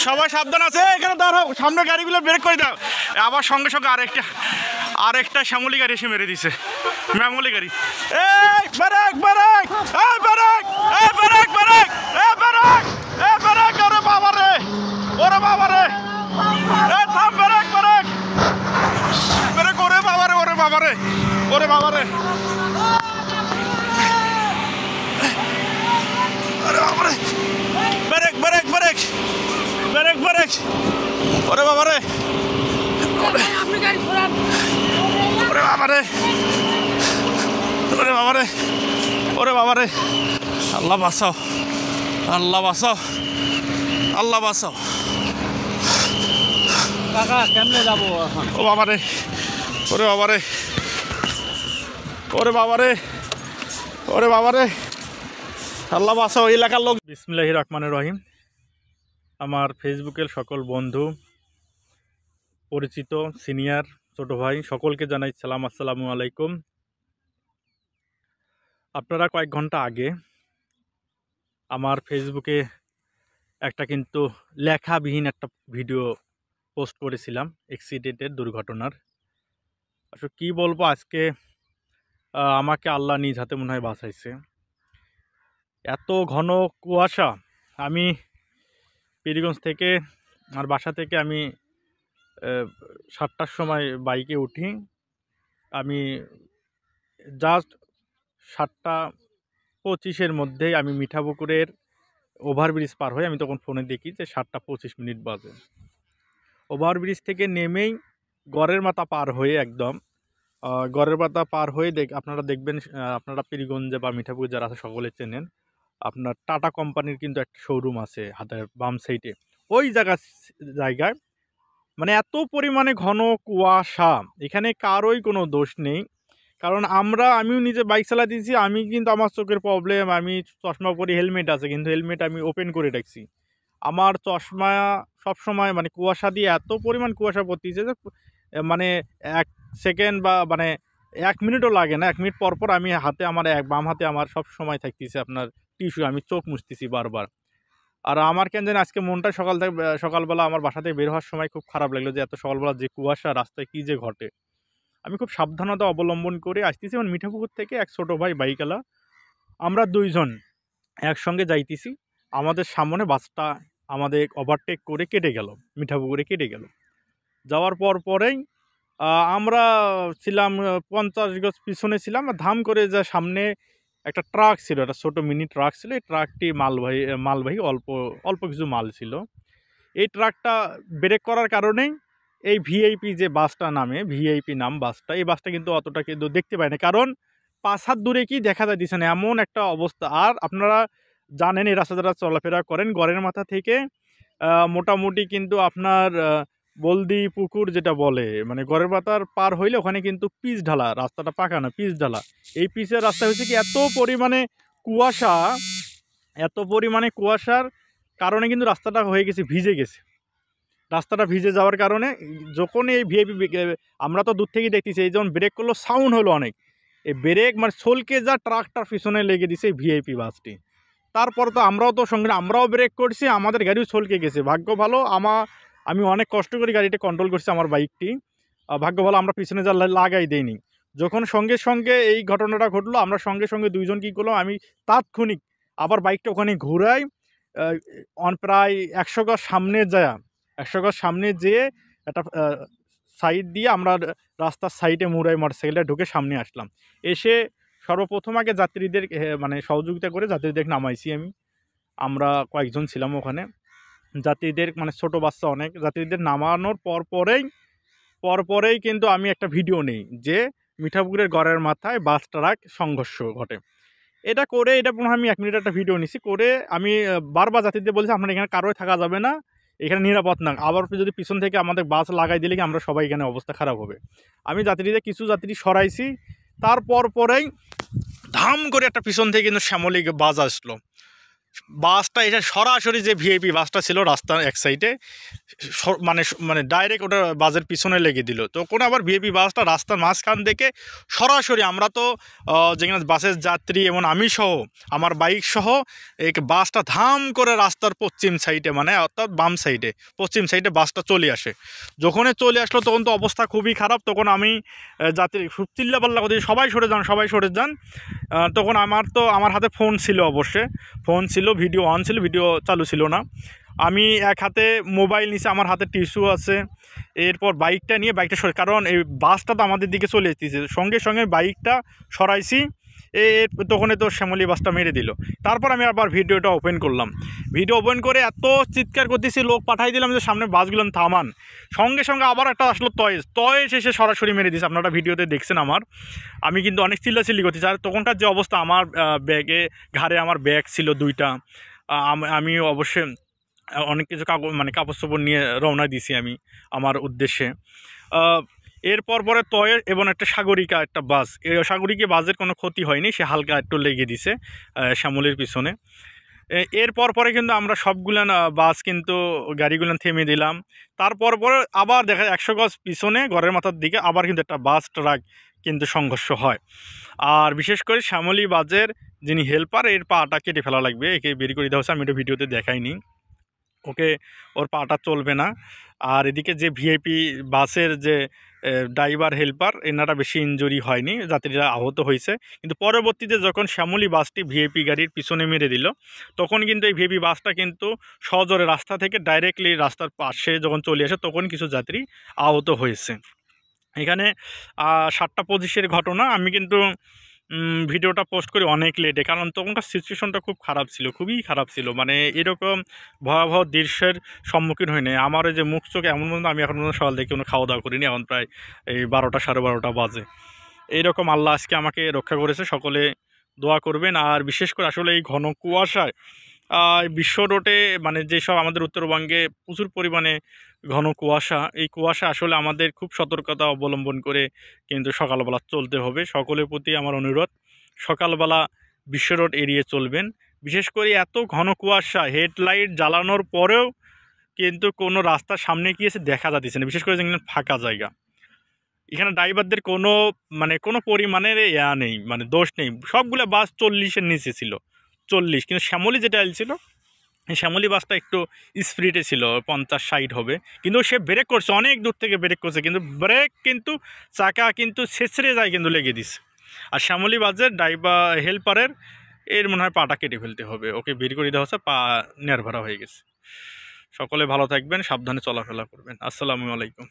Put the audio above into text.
সবাই সাবধান আছে, এখানে দাঁড়াও, সামনে গাড়িগুলো ব্রেক করে দাও। আবার সঙ্গে সঙ্গে আরেকটা শ্যামলি গাড়ি এসে মেরে দিছে, ম্যামলি গাড়ি। এই ব্রেক ব্রেক, এই ব্রেক, এই ব্রেক ব্রেক, এই ব্রেক, এই ব্রেক, ওরে বাবা রে, ওরে বাবা রে, এই থাম, ব্রেক ব্রেক ব্রেক, ওরে বাবা রে, ওরে বাবা রে, ওরে বাবা রে, ওরে বাবা রে, break break break break break, ওরে বাবা রে, ওরে বাবা রে, ওরে বাবা রে, ওরে বাবা রে, আল্লাহ বাঁচাও, আল্লাহ বাঁচাও, আল্লাহ বাঁচাও। কাকা কেমনে যাবো এখন? ও বাবা রে, ওরে বাবা রে, ওরে বাবা রে, ওরে বাবা রে, আল্লাহ বাঁচাও এলাকার লোক। বিসমিল্লাহির রহমানির রহিম। আমার ফেসবুকের সকল বন্ধু, পরিচিত, সিনিয়র, ছোট ভাই সকলকে জানাই সালাম, আসসালামু আলাইকুম। আপনারা কয়েক ঘন্টা আগে আমার ফেসবুকে একটা কিন্তু লেখাবিহীন একটা ভিডিও পোস্ট করেছিলাম অ্যাক্সিডেন্টের, দুর্ঘটনার। আসলে কী বলবো, আজকে আমাকে আল্লাহ নিজ হাতে মনে হয় বাঁচাইছে। এত ঘন কুয়াশা। আমি পীরগঞ্জ থেকে, আমার বাসা থেকে আমি 7টার সময় বাইকে উঠি। আমি জাস্ট 7টা 25-এর মধ্যেই আমি মিঠাপুকুরের ওভারব্রিজ পার হয়ে, আমি তখন ফোনে দেখি যে 7টা 25 বাজে। ওভারব্রিজ থেকে নেমেই গড়ের মাথা পার হয়ে, একদম গড়ের মাথা পার হয়ে আপনারা দেখবেন, আপনারা পীরগঞ্জে বা মিঠাপুকুর যারা আছে সকলে চেনেন, আপনার টাটা কোম্পানির কিন্তু একটা শোরুম আছে হাতের বাম সাইডে। ওই জায়গায় মানে এত পরিমাণে ঘন কুয়াশা, এখানে কারোই কোনো দোষ নেই। কারণ আমিও নিজে বাইক চালা দিয়েছি, আমি কিন্তু আমার চোখের প্রবলেম, আমি চশমা পরি, হেলমেট আছে, কিন্তু হেলমেট আমি ওপেন করে রাখছি। আমার চশমা সবসময় মানে কুয়াশা দিয়ে এত পরিমাণ কুয়াশা পড়তেছে যে মানে 1 সেকেন্ড বা মানে 1 মিনিটও লাগে না, 1 মিনিট পর পর আমি হাতে, আমার বাম হাতে আমার সব সময় থাকতেছে আপনার টিস্যু, আমি চোখ মুছতেছি বারবার। আর আমার কেন জানি আজকে মনটা সকালবেলা আমার বাসা থেকে বের হওয়ার সময় খুব খারাপ লাগলো যে এত সকালবেলা যে কুয়াশা, রাস্তায় কী যে ঘটে। আমি খুব সাবধানতা অবলম্বন করে আসতেছি। মানে মিঠাপুকুর থেকে এক ছোটো ভাই বাইকওয়ালা, আমরা 2 জন একসঙ্গে যাইতেছি। আমাদের সামনে বাসটা আমাদের ওভারটেক করে কেটে গেল, মিঠাপুকুরে কেটে গেল। যাওয়ার পরেই আমরা ছিলাম 50 গজ পিছনে ছিলাম, ধাম করে যা সামনে একটা ট্রাক ছিল, একটা ছোটো মিনি ট্রাক ছিল। এই ট্রাকটি মালবাহী অল্প কিছু মাল ছিল। এই ট্রাকটা ব্রেক করার কারণেই এই ভিআইপি যে বাসটা নামে, ভিআইপি নাম বাসটা, এই বাসটা কিন্তু অতটা কিন্তু দেখতে পায় না, কারণ 5 হাত দূরে কি দেখা যাচ্ছে না, এমন একটা অবস্থা। আর আপনারা জানেন এই রাস্তা যারা চলাফেরা করেন, গড়ের মাথা থেকে মোটামুটি কিন্তু আপনার বলদি পুকুর যেটা বলে, মানে গড়ের মাথার পার হইলে ওখানে কিন্তু পিচ ঢালা, রাস্তাটা পাকা না, পিচ ঢালা। এই পিচের রাস্তা হচ্ছে কি এত পরিমাণে কুয়াশা, এত পরিমাণে কুয়াশার কারণে কিন্তু রাস্তাটা হয়ে গেছে, ভিজে গেছে। রাস্তাটা ভিজে যাওয়ার কারণে যখন এই ভিআইপি, আমরা তো দূর থেকেই দেখতেছি, এই যখন ব্রেক করলো সাউন্ড হলো অনেক, এই ব্রেক মানে ছলকে যা ট্রাকটার পিছনে লেগে দিছে এই ভিআইপি বাসটি। তারপর তো আমরাও ব্রেক করছি, আমাদের গাড়িও ছলকে গেছে। ভাগ্য ভালো আমি অনেক কষ্ট করে গাড়িটা কন্ট্রোল করছি, আমার বাইকটি। ভাগ্য ভালো আমরা পিছনে যা লাগাই দেইনি। যখন সঙ্গে সঙ্গে এই ঘটনাটা ঘটলো, আমরা সঙ্গে সঙ্গে 2 জন কী করলাম, আমি তাৎক্ষণিক আবার বাইকটা ওখানে ঘুরাই, প্রায় 100 গজ সামনে যেয়ে একটা সাইড দিয়ে আমরা রাস্তার সাইডে মুড়াই মোটরসাইকেলটা ঢুকে সামনে আসলাম। এসে সর্বপ্রথম আগে যাত্রীদের মানে সহযোগিতা করে যাত্রীদের নামাইছি আমরা কয়েকজন ছিলাম ওখানে। যাত্রীদের মানে ছোট বাচ্চা অনেক, যাত্রীদের নামানোর পরপরেই কিন্তু আমি একটা ভিডিও নেই যে মিঠাপুকুরের গড়ের মাথায় বাস ট্রাক সংঘর্ষ ঘটে। এটা মনে হয় আমি 1 মিনিট একটা ভিডিও নিছি। করে আমি বারবার যাত্রীদের বলছি আপনারা এখানে কারোই থাকা যাবে না, এখানে নিরাপদ না। আবার যদি পিছন থেকে আমাদের বাস লাগাই দিলে কি আমরা সবাই এখানে অবস্থা খারাপ হবে। আমি কিছু যাত্রী সরাইছি। তারপরেই ধাম করে একটা পিছন থেকে কিন্তু শ্যামলী বাস আসলো। বাসটা এটা সরাসরি যে ভিআইপি বাসটা ছিল রাস্তার এক সাইডে মানে মানে ডাইরেক্ট ওটা বাসের পিছনে লেগে দিল। তখন আবার ভিআইপি বাসটা রাস্তার মাঝখান থেকে সরাসরি আমরা তো যেখানে বাসের যাত্রী এবং আমি সহ আমার বাইক সহ এই বাসটা ধাম করে রাস্তার পশ্চিম সাইডে মানে অর্থাৎ বাম সাইডে পশ্চিম সাইডে বাসটা চলে আসে। যখনই চলে আসলো তখন তো অবস্থা খুবই খারাপ। তখন আমি যাত্রী খুব চিল্লাপাল্লা করতে সবাই সরে যান সবাই সরে যান। তখন আমার হাতে ফোন ছিল, অবশ্যই ফোন ছিল, ভিডিও অন ছিল, ভিডিও চালু ছিল না। আমি এক হাতে মোবাইল নিচে, আমার হাতে টিস্যু আছে। এরপর বাইকটা নিয়ে বাইকটা সরে, কারণ এই বাসটা তো আমাদের দিকে চলে এসেছে, সঙ্গে সঙ্গে বাইকটা সরাইছি। তখনই তো শ্যামলী বাসটা মেরে দিল। তারপর আমি আবার ভিডিওটা ওপেন করলাম, ভিডিও ওপেন করে এত চিৎকার করতেছি, লোক পাঠাই দিলাম যে সামনে বাসগুলো থামান। সঙ্গে সঙ্গে আবার একটা আসলো তয়েস এসে সরাসরি মেরে দিয়েছে। আপনারা ভিডিওতে দেখছেন আমি কিন্তু অনেক চিল্লাচিল্লি করতেছি। আর তখনকার যে অবস্থা, আমার ব্যাগে ঘাড়ে আমার ব্যাগ ছিল 2টা। আমি অবশ্যই অনেক কিছু কাপড় চোপড় নিয়ে রওনা দিছি আমি আমার উদ্দেশ্যে। এরপর পরে তয়ের এবং একটা সাগরিকা একটা বাস, সাগরিকা বাসের কোনো ক্ষতি হয়নি, সে হালকা একটু লেগে দিছে শ্যামলীর পিছনে। এরপর পরে কিন্তু আমরা সবগুলান বাস কিন্তু গাড়িগুলান থেমে দিলাম। তারপর পরে আবার দেখা যায় 100 গজ পিছনে ঘরের মাথার দিকে আবার কিন্তু একটা বাস ট্রাক কিন্তু সংঘর্ষ হয়। আর বিশেষ করে শ্যামলী বাসের যিনি হেল্পার, এর পাটা কেটে ফেলা লাগবে, একে বের করে দেওয়া হচ্ছে। আমি এটা ভিডিওতে দেখাইনি, ওকে ওর পাটা চলবে না। আর এদিকে যে ভিআইপি বাসের যে ড্রাইভার হেল্পার, এনারা বেশি ইনজুরি হয়নি, যাত্রীরা আহত হয়েছে। কিন্তু পরবর্তীতে যখন শ্যামলী বাসটি ভিআইপি গাড়ির পিছনে মেরে দিল, তখন কিন্তু এই ভিআইপি বাসটা কিন্তু সজোরে রাস্তা থেকে ডাইরেক্টলি রাস্তার পাশে যখন চলে আসে, তখন কিছু যাত্রী আহত হয়েছে। এখানে 7টা 25-এর ঘটনা। আমি কিন্তু ভিডিওটা পোস্ট করি অনেক লেটে, কারণ তখনকার সিচুয়েশনটা খুব খারাপ ছিল, খুবই খারাপ ছিল। মানে এরকম ভয়াবহ দৃশ্যের সম্মুখীন হয়নি। আমার ওই যে মুখ চোখে এমন পর্যন্ত, আমি এখন পর্যন্ত সকাল থেকে কোনো খাওয়া দাওয়া করিনি, এখন প্রায় এই 12টা 12:30 বাজে। এইরকম আল্লাহ আজকে আমাকে রক্ষা করেছে। সকলে দোয়া করবেন। আর বিশেষ করে আসলে এই ঘন কুয়াশায় বিশ্ব রোডে মানে যেসব আমাদের উত্তরবঙ্গে প্রচুর পরিমাণে ঘন কুয়াশা, এই কুয়াশা আসলে আমাদের খুব সতর্কতা অবলম্বন করে কিন্তু সকালবেলা চলতে হবে। সকলের প্রতি আমার অনুরোধ, সকালবেলা বিশ্ব রোড এড়িয়ে চলবেন। বিশেষ করে এত ঘন কুয়াশা, হেডলাইট জ্বালানোর পরেও কিন্তু কোনো রাস্তার সামনে গিয়েছে দেখা যাচ্ছে না, বিশেষ করে যেখানে ফাঁকা জায়গা। এখানে ড্রাইভারদের কোনো পরিমাণের নেই, মানে দোষ নেই। সবগুলো বাস 40-এর নিচে ছিল, 40। কিন্তু শ্যামলী যেটা ছিল, শ্যামলী বাসটা একটু স্পিডে ছিল, 50-60 হবে। কিন্তু সে ব্রেক করছে, অনেক দূর থেকে ব্রেক করছে, কিন্তু ব্রেক কিন্তু চাকা কিন্তু ছেঁচড়ে যায়, কিন্তু লেগে দিছে। আর শ্যামলী বাসের ড্রাইভার হেল্পারের এর মনে হয় পাটা কেটে ফেলতে হবে, ওকে বের করে দেওয়া হচ্ছে, পা নেড়ভাড়া হয়ে গেছে। সকলে ভালো থাকবেন, সাবধানে চলাফেরা করবেন। আসসালামু আলাইকুম।